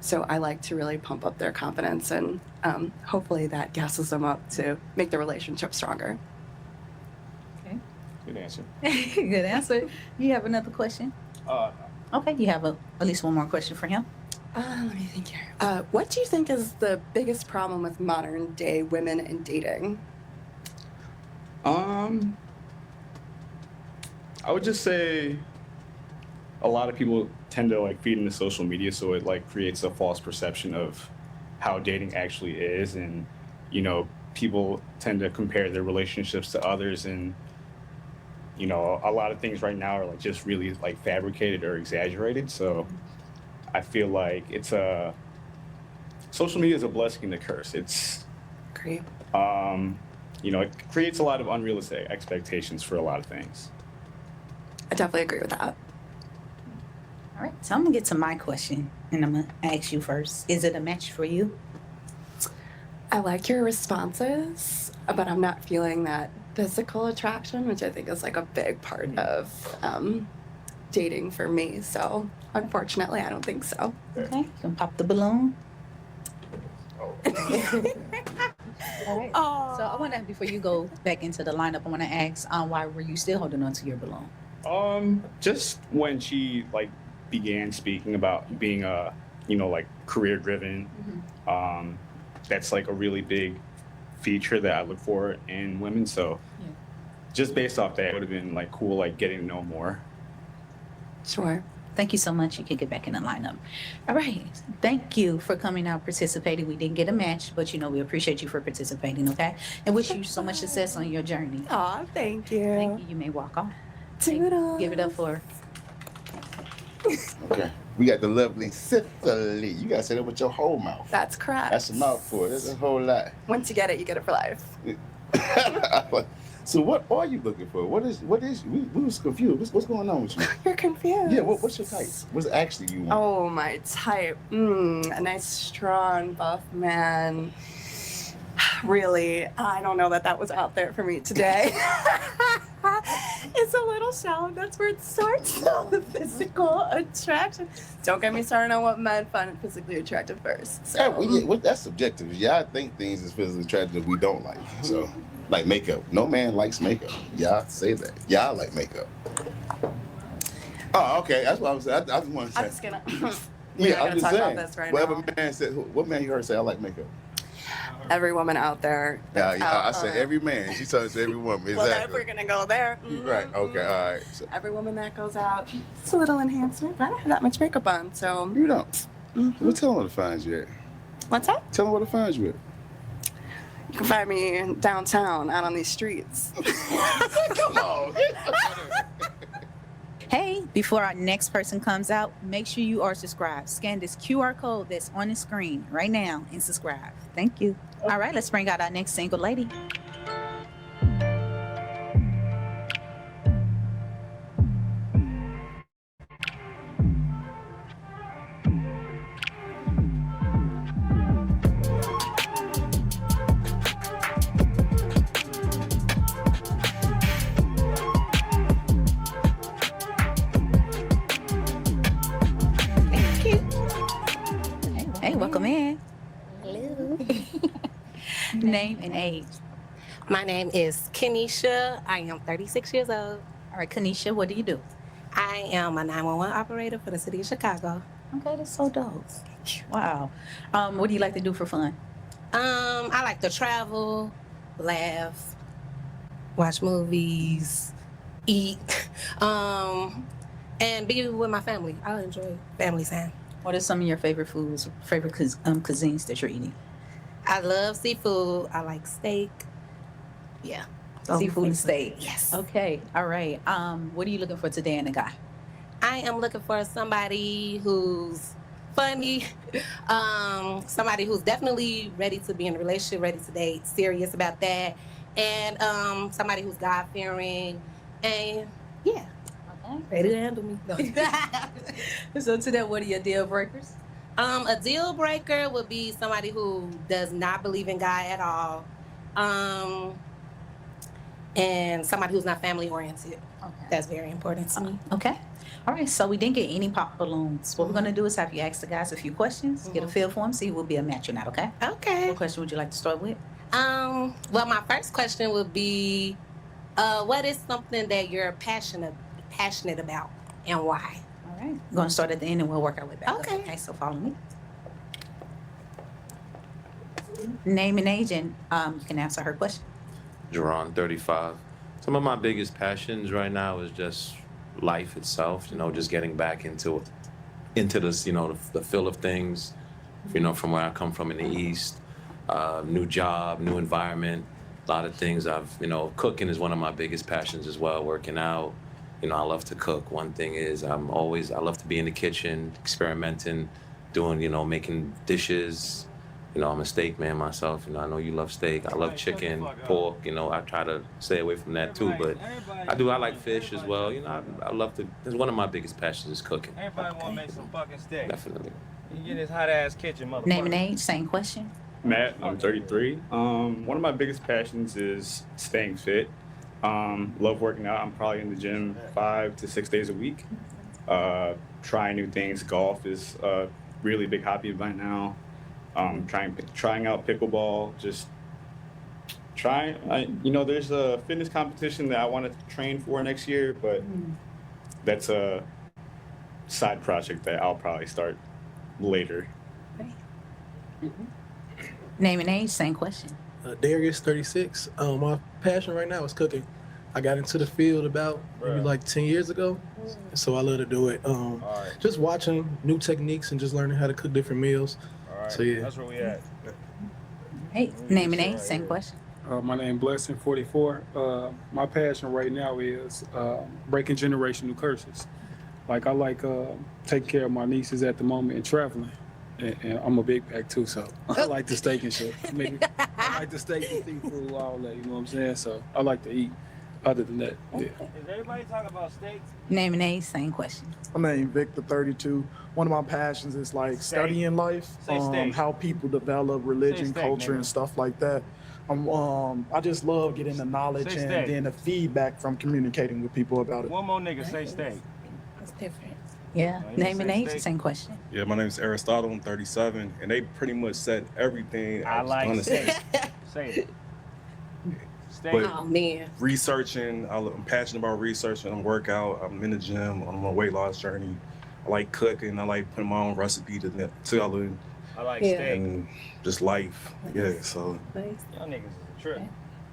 So I like to really pump up their confidence, and hopefully that gasses them up to make the relationship stronger. Okay. Good answer. Good answer. You have another question? Okay, you have at least one more question for him. Let me think here. What do you think is the biggest problem with modern day women in dating? I would just say a lot of people tend to like feed into social media, so it like creates a false perception of how dating actually is, and you know, people tend to compare their relationships to others, and you know, a lot of things right now are like just really like fabricated or exaggerated. So I feel like social media is a blessing and a curse. It's Great. you know, it creates a lot of unrealistic expectations for a lot of things. I definitely agree with that. All right, so I'm gonna get to my question, and I'm gonna ask you first. Is it a match for you? I like your responses, but I'm not feeling that physical attraction, which I think is like a big part of dating for me. So unfortunately, I don't think so. Okay, you can pop the balloon. All right. Oh. So I want to, before you go back into the lineup, I want to ask, why were you still holding on to your balloon? Just when she like began speaking about being you know, like career driven, that's like a really big feature that I look for in women. So Yeah. just based off that, it would have been like cool, like getting to know more. Sure. Thank you so much. You can get back in the lineup. All right. Thank you for coming out, participating. We didn't get a match, but you know, we appreciate you for participating, okay? And wish you so much success on your journey. Aw, thank you. Thank you. You may walk off. Toodles. Give it up for her. Okay. We got the lovely Cicely. You gotta say that with your whole mouth. That's correct. That's a mouthful. That's a whole lot. Once you get it for life. So what are you looking for? What is we was confused. What's going on with you? You're confused. Yeah, what's your type? What's actually you want? Oh, my type. A nice, strong, buff man. Really, I don't know that was out there for me today. It's a little shallow. That's where it starts. The physical attraction. Don't get me started on what men find physically attractive first. So. That's subjective. Y'all think things is physically attractive we don't like. So, like makeup. No man likes makeup. Y'all say that. Y'all like makeup. Oh, okay. That's what I was saying. I just want to say. I'm just gonna. Yeah, I'm just talk saying. about this right Whatever now. man said, what man you heard say I like makeup? Every woman out there. Yeah, I out, said every man. She told us every woman. Exactly. Well, if we're gonna go there. Right. Okay. All right. So, Every woman that goes out, it's a little enhancement. I don't have that much makeup on, so. you don't. Well, tell them where to find you at. What's that? Tell them where to find you at. You can find me downtown, out on these streets. Come on. Hey, before our next person comes out, make sure you are subscribed. Scan this QR code that's on the screen right now and subscribe. Thank you. All right, let's bring out our next single lady. Thank you. Hello. Name and age. My name is Kenisha. I am 36 years old. All right, Kanisha, what do you do? I am a 911 operator for the city of Chicago. Okay, that's so dope. Wow. What do you like to do for fun? I like to travel, laugh, watch movies, eat, and be with my family. I enjoy family time. What are some of your favorite foods, favorite cuisines that you're eating? I love seafood. I like steak. Yeah. Seafood and steak. Yes. Okay, all right. What are you looking for today in a guy? I am looking for somebody who's funny, somebody who's definitely ready to be in a relationship, ready to date, serious about that, and somebody who's God-fearing, and yeah, ready to handle me. So today, what are your deal breakers? A deal breaker would be somebody who does not believe in God at all, and somebody who's not family oriented. Okay. That's very important to me. Okay. All right, so we didn't get any pop balloons. What we're gonna do is have you ask the guys a few questions, get a feel for them, see who will be a match or not, okay? Okay. What question would you like to start with? Well, my first question would be, what is something that you're passionate about, and why? All right, we're gonna start at the end and we'll work our way back. Okay. Okay, so follow me. Name and age, and you can answer her question. Jerron, 35. Some of my biggest passions right now is just life itself, just getting back into this, the feel of things, from where I come from in the East, new job, new environment, a lot of things cooking is one of my biggest passions as well, working out. I love to cook. One thing is I love to be in the kitchen, experimenting, doing, making dishes. I'm a steak man myself. I know you love steak. I love chicken, pork. I try to stay away from that too, but I like fish as well. I love to. It's one of my biggest passions is cooking. Everybody want to make some fucking steak. Definitely. You get this hot ass kitchen, motherfucker. Name and age, same question. Matt, I'm 33. One of my biggest passions is staying fit. Love working out. I'm probably in the gym 5 to 6 days a week. Trying new things. Golf is a really big hobby of mine now. Trying out pickleball. Just trying. There's a fitness competition that I want to train for next year, but that's a side project that I'll probably start later. Name and age, same question. Darius, 36. My passion right now is cooking. I got into the field about maybe like 10 years ago, so I love to do it. Just watching new techniques and just learning how to cook different meals. All right. So yeah. That's where we at. Hey, name and age, same question. My name Blessing, 44. My passion right now is breaking generational curses. Like I like taking care of my nieces at the moment and traveling. And I'm a big pack too, so I like the steak and shit. I like the steak and seafood, all that, you know what I'm saying? So I like to eat. Other than that, yeah. Is everybody talking about steak? Name and age, same question. My name Victor, 32. One of my passions is like studying life, how people develop religion, steak, culture, nigga. and stuff like that. I just love getting the knowledge Say and steak. then the feedback from communicating with people about it. One more nigga say steak. That's different. Yeah, you name and say age, steak? same question. Yeah, my name is Aristotle. I'm 37, and they pretty much said everything. I like was gonna steak. say. Say it. Steak. But Oh man. researching, I'm passionate about researching. I'm workout. I'm in the gym. I'm on my weight loss journey. I like cooking. I like putting my own recipe together I like Yeah. steak. and just life. Yeah, so Nice. Y'all niggas is a trip.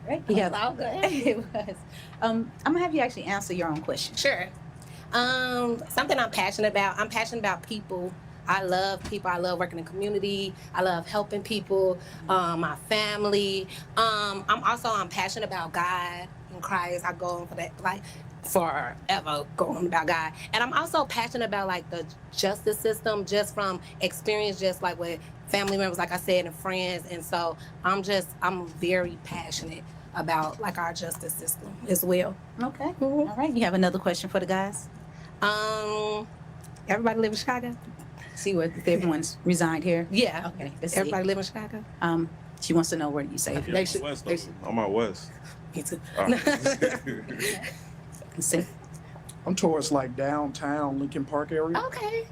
Right? Yeah, it was. I'm gonna have you actually answer your own question. Sure. Something I'm passionate about. I'm passionate about people. I love people. I love working in the community. I love helping people, my family. I'm passionate about God and Christ. I go on for that, like forever going about God. And I'm also passionate about like the justice system, just from experience, just like with family members, like I said, and friends. And so I'm very passionate about like our justice system as well. Okay. All right. You have another question for the guys? Everybody live in Chicago? See where everyone's resigned here? Yeah. Okay. Let's Everybody see. live in Chicago? She wants to know where you say. yeah, They should- west they though. I'm out west. Me too. All right. Let's see. I'm towards like downtown Lincoln Park area. Okay.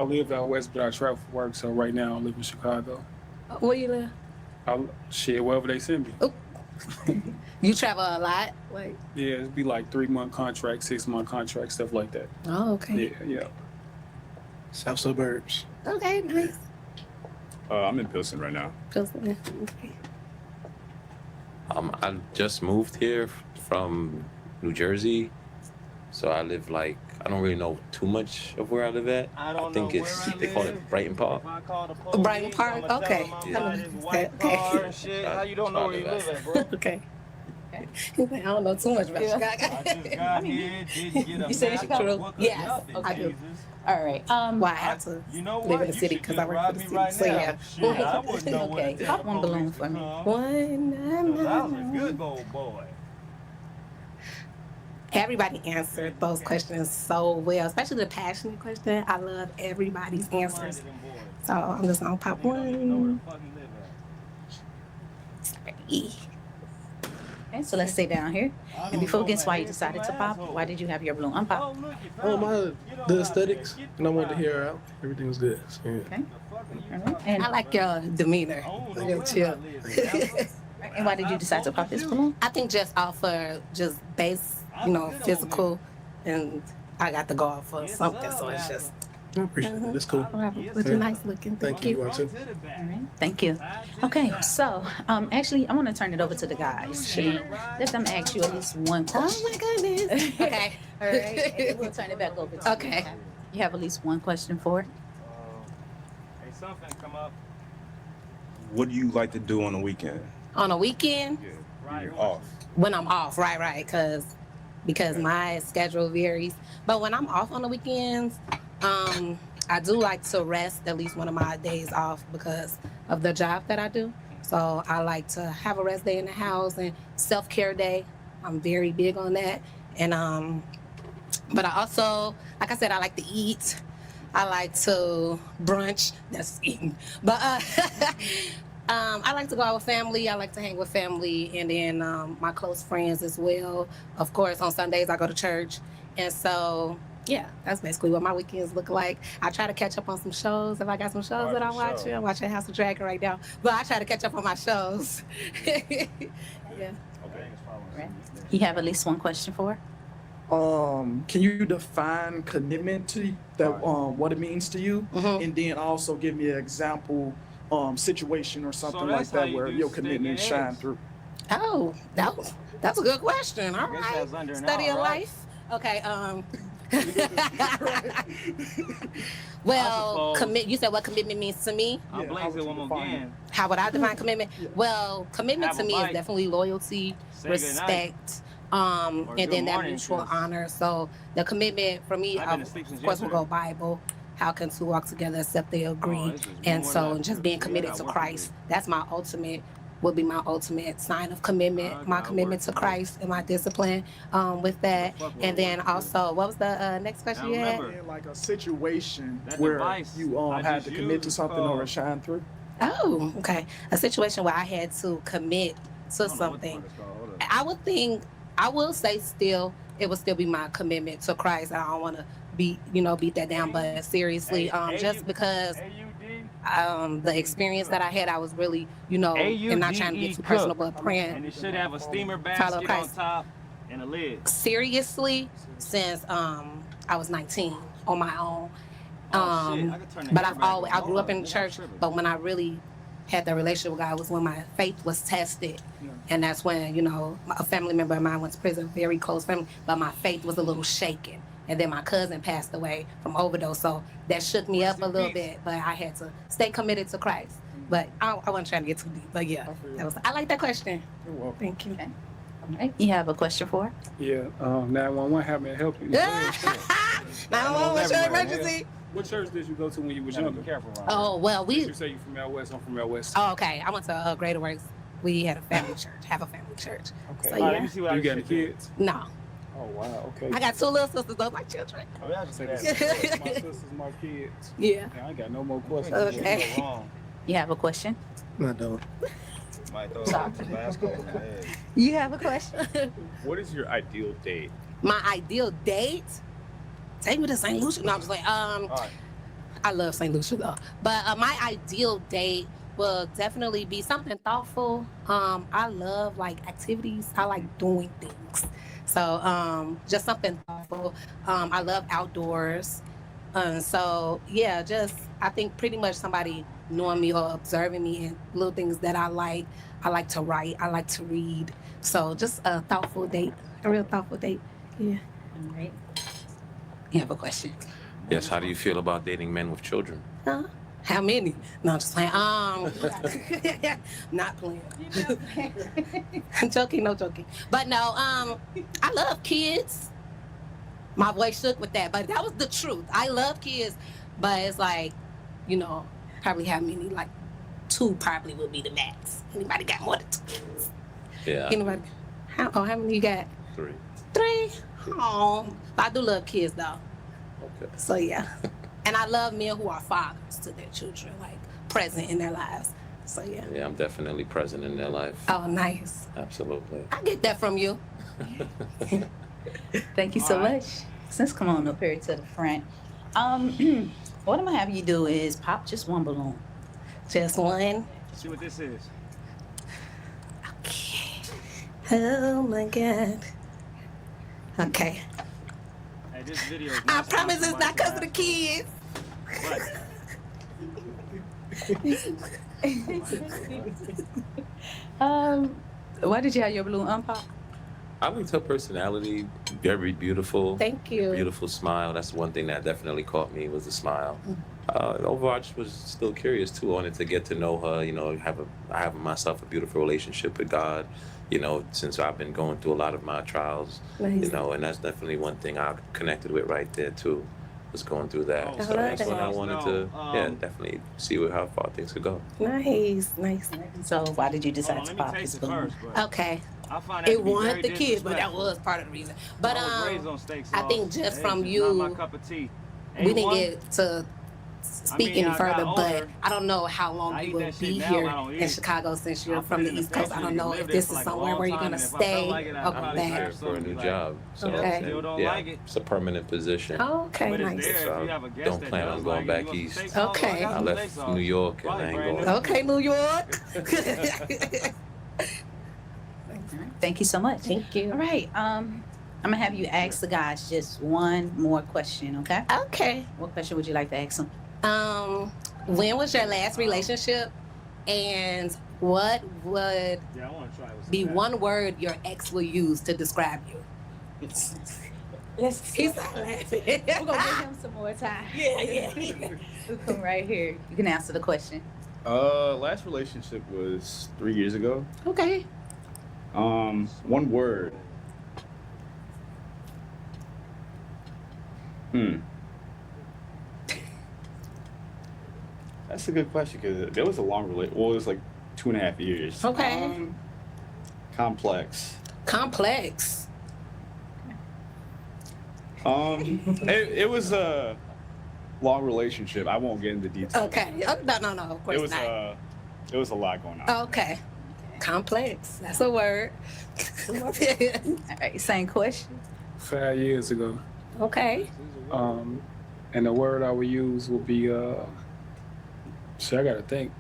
I live out west, but I travel for work. So right now I live in Chicago. Where you live? Shit, wherever they send me. You travel a lot? Like, Yeah, it'd be like 3-month contract, 6-month contract, stuff like that. oh, okay. Yeah. South suburbs. Okay, nice. I'm in Pilsen right now. Okay. I just moved here from New Jersey, so I live like I don't really know too much of where I live at. I think they call it Brighton Park. Brighton Park? Okay. How you don't know where you live at, bro? Okay. I don't know too much about Chicago. I just got here, didn't get a You said map, Chicago? book or Yes, nothing, I do. Jesus. All right. Well, I have to You know live what? in the city You because should I work just for the city. rob me right So now. yeah. Shit, I wouldn't know what Okay, to pop tell one the balloon police for to me. come. One. I was a good old boy. Everybody answered those questions so well, especially the passionate question. I love everybody's answers. So I'm just gonna pop one. Sorry. Okay, so let's stay down here. And before we get why you decided to pop, why did you have your balloon unpop? The aesthetics, and I wanted to hear her out. Everything was good. So, yeah. Okay. All right. And, I like your demeanor. You're chill. and why did you decide to pop this balloon? I think just off of just base, physical, and I got to go off for something. So it's just I appreciate it. That's cool. But you're nice looking. Thank you. You are too. All right. Thank you. Okay, so actually, I want to turn it over to the guys and let them ask you at least one question. Oh my goodness. Okay. All right. And we'll turn it back over to you. Okay. You have at least one question for it? Hey, something come up. What do you like to do on the weekend? On a weekend, When you're off. when I'm off, right, because my schedule varies. But when I'm off on the weekends, I do like to rest at least one of my days off because of the job that I do. So I like to have a rest day in the house and self-care day. I'm very big on that. And but I also, like I said, I like to eat. I like to brunch. That's eating. But I like to go out with family. I like to hang with family and then my close friends as well. Of course, on Sundays I go to church. And so, yeah, that's basically what my weekends look like. I try to catch up on some shows. If I got some shows that I'm watching, I'm watching House of Dragon right now. But I try to catch up on my shows. Yeah. Right. You have at least one question for it? Can you define commitment to that? What it means to you, and then also give me an example situation or something like that's how that you where do your stick commitment your shine eggs. through. Oh, that's a good question. All Guess right. that's under an Study hour, of right? life. Okay. I Well, suppose. You said what commitment means to me. I'll Yeah, blaze how it would one you more define again. How would I define commitment? Yeah. Well, commitment Have to a me is bite. definitely loyalty, Say respect, Or and good then that morning mutual to us. honor. So the commitment for me, I've been of asleep since course, we'll yesterday. go Bible. How can two walk together except they agree? this is And more so like- just being yeah, I committed got to work to Christ, that's my ultimate, would be my ultimate sign of commitment, I my got commitment work to to do. Christ and my discipline with that. Fuck what And then work to do. also, what was the next question Now you had? remember, And like a situation That where device you I had just to commit to used something or called- it shine through. Oh, okay. A situation where I had to commit to something. I would think, I will say still, it would still be my commitment to Christ. I don't want to beat that down, but seriously, just because the experience that I had, I was really, and not trying to get too personal, but And praying. it should have a steamer Follow basket on Christ. top and a lid. Seriously, since I was 19 on my own. Oh, shit, I could turn the But hair back on. I grew up in Hold on, church, tripping. but when I really had that relationship with God was when my faith was tested. And that's when, a family member of mine went to prison, very close family, but my faith was a little shaken. And then my cousin passed away from overdose, so that shook me up a little bit, but I had to stay committed to Christ. But I wasn't trying to get too deep, but yeah, I like that question. You're welcome. Thank you. Okay. All right. You have a question for it? Yeah, 911 had me help you. 911, what's your emergency? What church did you go to when you was Gotta younger? be careful around Oh, well, You say you from out west. I'm from out west. Oh, okay. I went to Greater Works. We had a family church, have a family church. Okay. So, All right, yeah. let me see what I You got can any do. kids? No, Oh wow. Okay. I got two little sisters, those my children. Oh, yeah, I just Say said this that. is my sisters, my kids. Yeah. Yeah, I ain't got no more questions. Okay. Go wrong. You have a question? I don't. Might throw a Tabasco in the head. You have a question? What is your ideal date? My ideal date? Take me to St. Lucia. No, I'm just like, All right. I love St. Lucia though. But my ideal date will definitely be something thoughtful. I love like activities. I like doing things. So just something thoughtful. I love outdoors. So yeah, just I think pretty much somebody knowing me or observing me and little things that I like. I like to write. I like to read. So just a thoughtful date, a real thoughtful date. Yeah. All right. You have a question? Yes, how do you feel about dating men with children? Huh? How many? No, I'm just playing. Not playing. Joking, no joking. But no, I love kids. My voice shook with that, but that was the truth. I love kids, but it's like, you know, probably how many? Like 2 probably would be the max. Anybody got more than 2 kids? Yeah. Anybody? How many you got? 3. 3? Oh, I do love kids though. Okay. So yeah. And I love men who are fathers to their children, like present in their lives. So yeah. Yeah, I'm definitely present in their life. Oh, nice. Absolutely. I get that from you. Thank you so much. Let's come on up here to the front. What I'm gonna have you do is pop just one balloon. Just one. See what this is. Okay. Oh my God. Okay. Hey, this video is I not promise it's sponsored not by because of the kids. Why did you have your balloon unpop? I liked her personality, very beautiful. Thank you. Beautiful smile. That's one thing that definitely caught me was the smile. Overall, I just was still curious too. I wanted to get to know her. You know, I have myself a beautiful relationship with God. You know, since I've been going through a lot of my trials. Nice. You know, and that's definitely one thing I connected with right there too. Was going through that. Oh, So that's that. when I wanted to, definitely see how far things could go. Nice. So why did you decide to Let me pop taste this it balloon? first, but Okay. I find that It to be wanted very the kids, but that disrespectful. was part of the reason. But I was raised on steak I think sauce. just It's from not you, my cup of tea. we didn't A1, get to speak any I got further, but older. I don't know how long I you eat will that be shit now, here I don't eat in it. Chicago since you're I'll from put the it in the East Coast. I pantry don't and know live if there this for is like a somewhere long where you're time, gonna and if I felt stay like it, I'd or probably back. serve Here for a something new like, job. So Okay. and, Still don't yeah, like it. it's a permanent position. Oh, okay, But it's nice. there So if you have a guest don't that plan does on going like it. back You want some east. steak sauce? Okay. I got I some left steak sauce. New York and Probably I ain't brand going. new. Okay, New York. Thank you so much. Thank you. All right. I'm gonna have you ask the guys just one more question, okay? Okay. What question would you like to ask them? When was your last relationship, and what would Yeah, I want to try it with some be fat. one word your ex will use to describe you? He's not laughing. We're gonna give him some more time. Yeah. We'll come right here. You can answer the question. Last relationship was 3 years ago. Okay. One word. That's a good question because there was a long relationship. Well, it was like 2.5 years. Okay. Complex. Complex. It was a long relationship. I won't get into details. Okay. Oh, no. Of course It was not. it was a lot going on. Okay. Complex. That's a word. All right, same question. 5 years ago. Okay. And the word I would use would be, shit, I gotta think.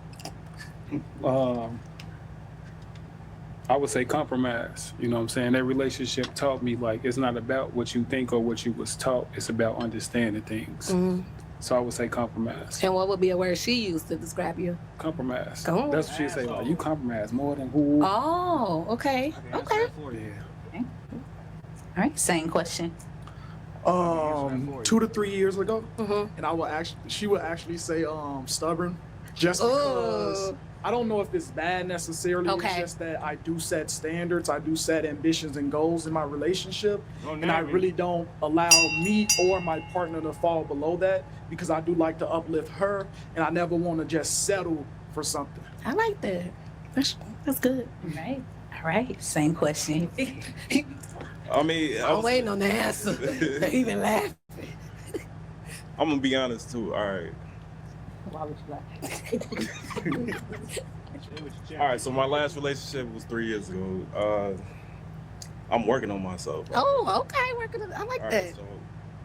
I would say compromise. You know what I'm saying? That relationship taught me, like, it's not about what you think or what you was taught. It's about understanding things. Mhm. So I would say compromise. And what would be a word she used to describe you? Compromise. Go on. That's what she'd say. Like, you compromise more than who. Oh, okay. Okay. Yeah. All right, same question. 2 to 3 years ago, Mm-hmm. and she would actually say stubborn, just because Oh. I don't know if it's bad necessarily. Okay. It's just that I do set standards, I do set ambitions and goals in my relationship, and I really don't allow me or my partner to fall below that because I do like to uplift her, and I never want to just settle for something. I like that. That's good. All right, same question. I mean, I'm waiting on the answer. They even laugh. I'm gonna be honest too. All right. Why would you like? All right. So my last relationship was 3 years ago. I'm working on myself. Oh, okay. Working. I like All that. right. So,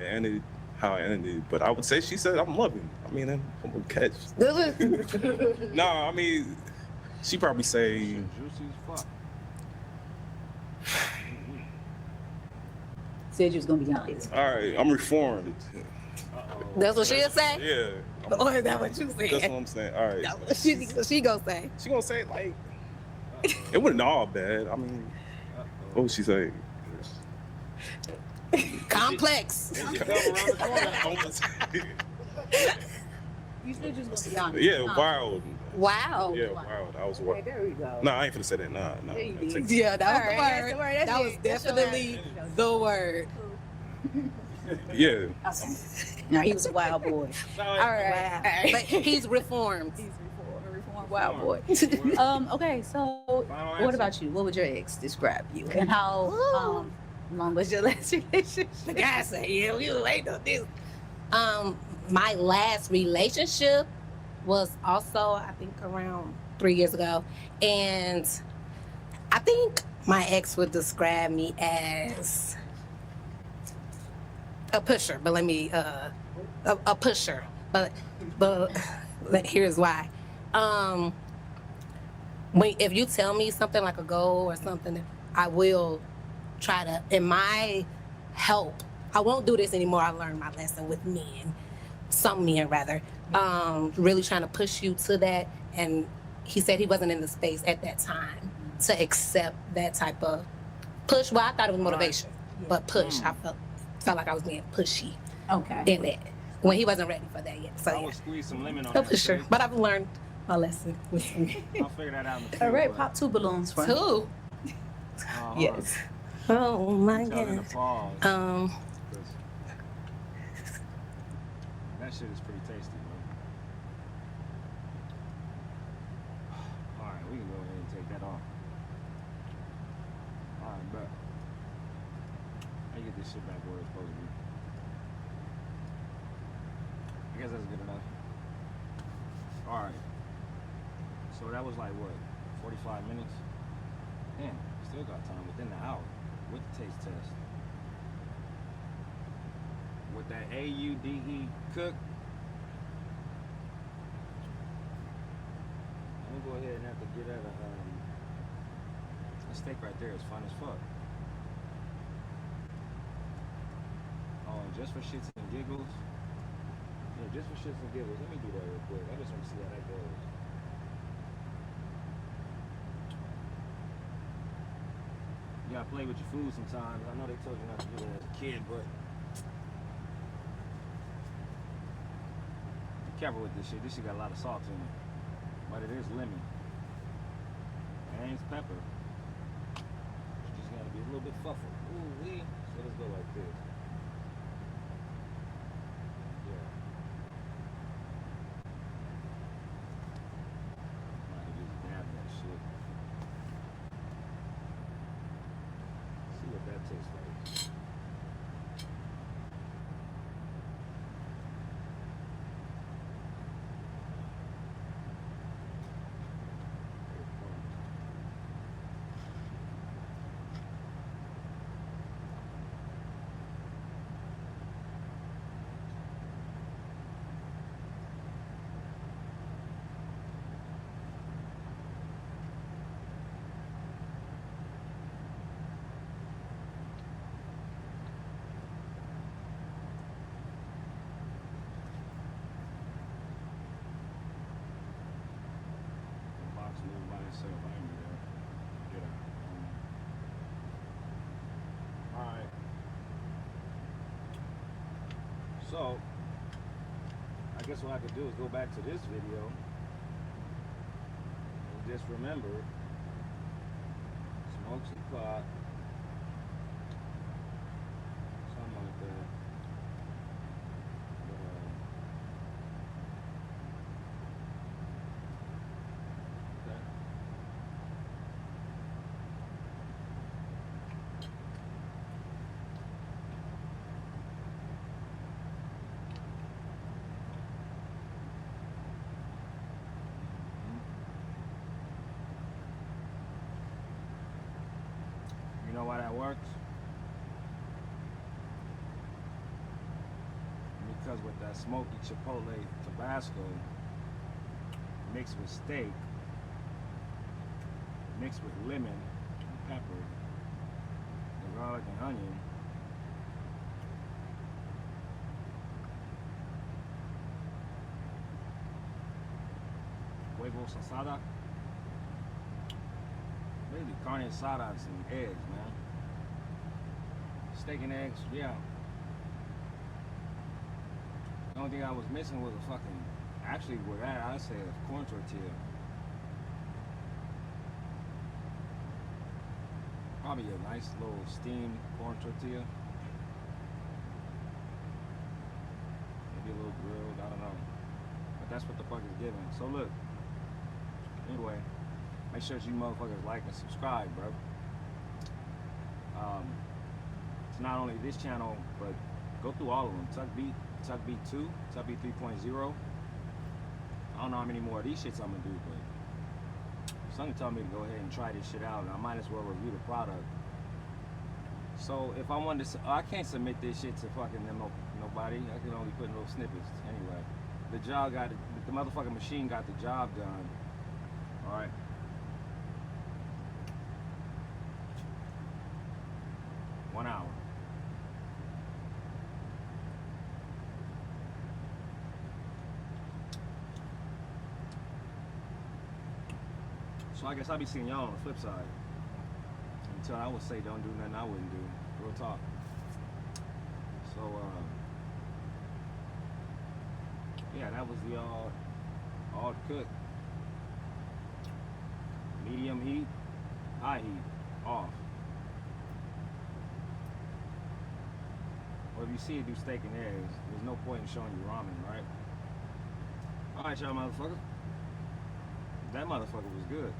and how I ended it, but I would say she said I'm loving. I mean, I'm gonna catch. No, I mean, she probably say. Juicy as fuck. Said you was gonna be honest. All right, I'm reformed. That's what she'll say? Yeah. Or is that what you said? That's what I'm saying. All right. That's what she gonna say. She gonna say like, it wasn't all bad. I mean, what would she say? Complex. You said you was gonna be honest. Yeah, wild. Wow. Yeah, wild. I was wild. Okay, there we go. No, I ain't finna say that. Nah. There you Take did. it. Yeah, that was All the right, word. that's the word. That was That's your definitely the word. Yeah. No, he was a wild boy. All right. But he's reformed. He's a reformed wild boy. Okay, so what about you? What would your ex describe you? And how long was your last relationship? The guy said, yeah, we were waiting on this. My last relationship was also, I think, around 3 years ago. And I think my ex would describe me as a pusher, but let me, a pusher. But here's why. If you tell me something like a goal or something, I will try to, in my help, I won't do this anymore. I learned my lesson with men, some men rather, really trying to push you to that. And he said he wasn't in the space at that time to accept that type of push. Well, I thought it was motivation, but push. I felt like I was being pushy in that when he wasn't ready for that yet. So I would squeeze some lemon on no that pusher. shit. But I've learned my lesson. I'll figure that out in the All right, field, pop 2 balloons for me. 2. Yes. Oh my but tell them God. to pause, 'cause that shit is pretty tasty, bro. All right, we can go ahead and take that off. All right, bet. I get this shit back where it's supposed to be. I guess that's good enough. All right. So that was like what, 45 minutes? Damn, still got time within the hour with the taste test. With that AUDE cook. I'm gonna go ahead and have to get at a steak right there is fun as fuck. Oh, and just for shits and giggles. Yeah, just for shits and giggles. Let me do that real quick. I just want to see how that goes. You gotta play with your food sometimes. I know they told you not to do that as a kid, but be careful with this shit. This shit got a lot of salt in it. But it is lemon. And it's pepper. You just gotta be a little bit fuffle. Ooh wee. So let's go like this. Yeah. Might just dab that shit. See what that tastes like. Myself, I ain't there. Get out. Alright. So, I guess what I could do is go back to this video and just remember, smoke some pot, something like that. But, okay. You know why that works? does with that smoky chipotle Tabasco mixed with steak, mixed with lemon and pepper, and garlic and onion. Huevos asada. Basically carne asada and some eggs, man. Steak and eggs, yeah. The only thing I was missing was a fucking, actually with that, I'd say a corn tortilla. Probably a nice little steamed corn tortilla. Maybe a little grilled, I don't know. But that's what the fuck is given. So look, anyway, make sure you motherfuckers like and subscribe, bro. It's not only this channel, but go through all of them. TUCKBEAT 2, TUCKBEAT 3.0. I don't know how many more of these shits I'm gonna do, but something told me to go ahead and try this shit out, and I might as well review the product. So if I wanted to, I can't submit this shit to fucking nobody. I can only put in little snippets. Anyway, the motherfucking machine got the job done. All right. One hour. So I guess I'll be seeing y'all on the flip side. Until I would say don't do nothing I wouldn't do. Real talk. So yeah, that was the Audecook. Medium heat, high heat, off. Or if you see it do steak and eggs, there's no point in showing you ramen, right? Alright, y'all motherfuckers. That motherfucker was good.